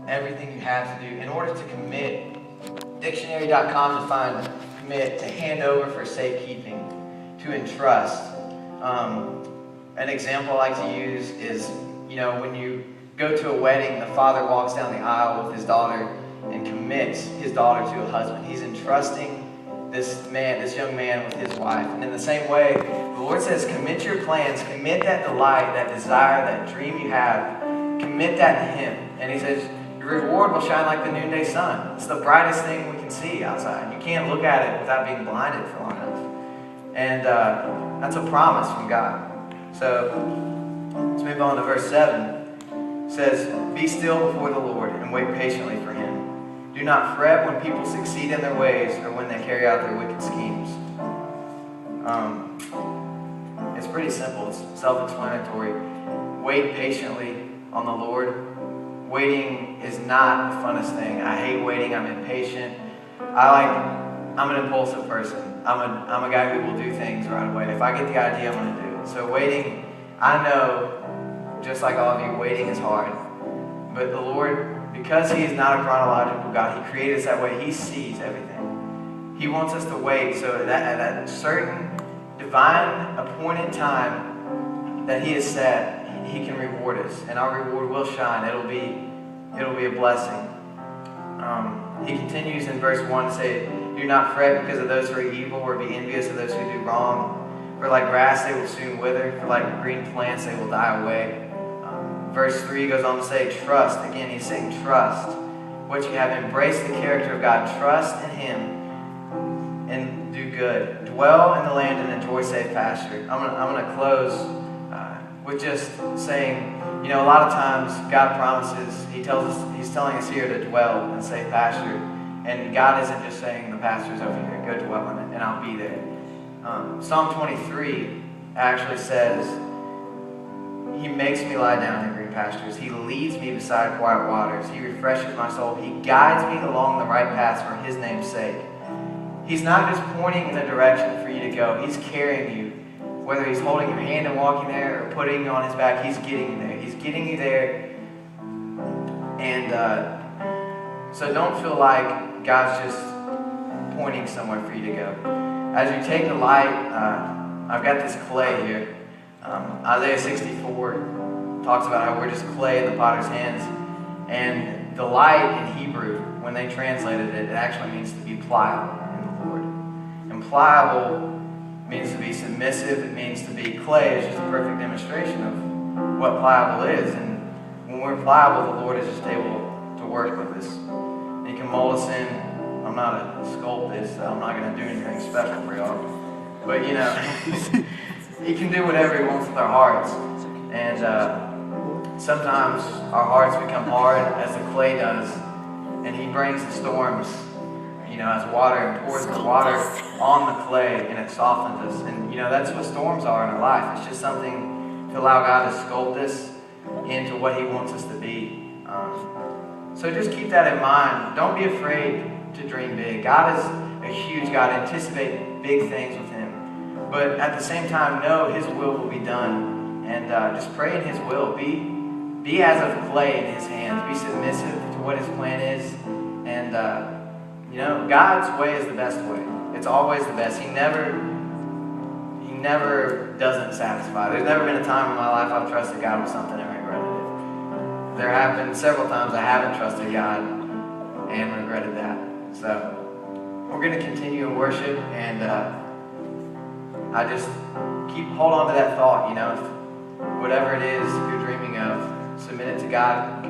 everything you have to do. In order to commit, dictionary.com defines commit to hand over for safekeeping, to entrust. An example I like to use is, when you go to a wedding, the father walks down the aisle with his daughter and commits his daughter to a husband. He's entrusting this young man with his wife. And in the same way, the Lord says, commit your plans, commit that delight, that desire, that dream you have, commit that to Him. And He says, your reward will shine like the noonday sun. It's the brightest thing we can see outside. You can't look at it without being blinded for long enough. And that's a promise from God. So let's move on to verse 7. It says, be still before the Lord and wait patiently for Him. Do not fret when people succeed in their ways or when they carry out their wicked schemes. It's pretty simple. It's self-explanatory. Wait patiently on the Lord. Waiting is not the funnest thing. I hate waiting. I'm impatient. I'm an impulsive person. I'm a guy who will do things right away. If I get the idea, I'm going to do it. So waiting, I know, just like all of you, waiting is hard. But the Lord, because He is not a chronological God, He created us that way. He sees everything. He wants us to wait so that at that certain divine appointed time that He has set, He can reward us, and our reward will shine. It'll be a blessing. He continues in verse 1 to say, do not fret because of those who are evil, or be envious of those who do wrong. For like grass they will soon wither, for like green plants they will die away. Verse 3 goes on to say, trust. Again, he's saying trust. What you have, embraced the character of God. Trust in Him and do good. Dwell in the land and enjoy safe pasture. I'm going to close with just saying, a lot of times God promises, He's telling us here to dwell in safe pasture. And God isn't just saying the pasture's over here, go dwell in it, and I'll be there. Psalm 23 actually says, He makes me lie down in green pastures. He leads me beside quiet waters. He refreshes my soul. He guides me along the right paths for His name's sake. He's not just pointing in a direction for you to go. He's carrying you. Whether He's holding your hand and walking there or putting you on His back, He's getting you there. He's getting you there. And so don't feel like God's just pointing somewhere for you to go. As you take the light, I've got this clay here. Isaiah 64 talks about how we're just clay in the potter's hands. And the light in Hebrew, when they translated it, it actually means to be pliable in the Lord. And pliable means to be submissive. It means to be clay. It's just a perfect demonstration of what pliable is. And when we're pliable, the Lord is just able to work with us. He can mold us in. I'm not a sculptor, so I'm not going to do anything special for y'all. But, He can do whatever He wants with our hearts. And sometimes our hearts become hard as the clay does. And He brings the storms, as water, and pours the water on the clay, and it softens us. And, that's what storms are in our life. It's just something to allow God to sculpt us into what He wants us to be. So just keep that in mind. Don't be afraid to dream big. God is a huge God. Anticipate big things with Him. But at the same time, know His will be done. And just pray in His will. Be as of clay in His hands. Be submissive to what His plan is. And, God's way is the best way. It's always the best. He never doesn't satisfy. There's never been a time in my life I've trusted God with something and regretted it. There have been several times I haven't trusted God and regretted that. So we're going to continue in worship, and I just hold on to that thought. If whatever it is you're dreaming of, submit it to God.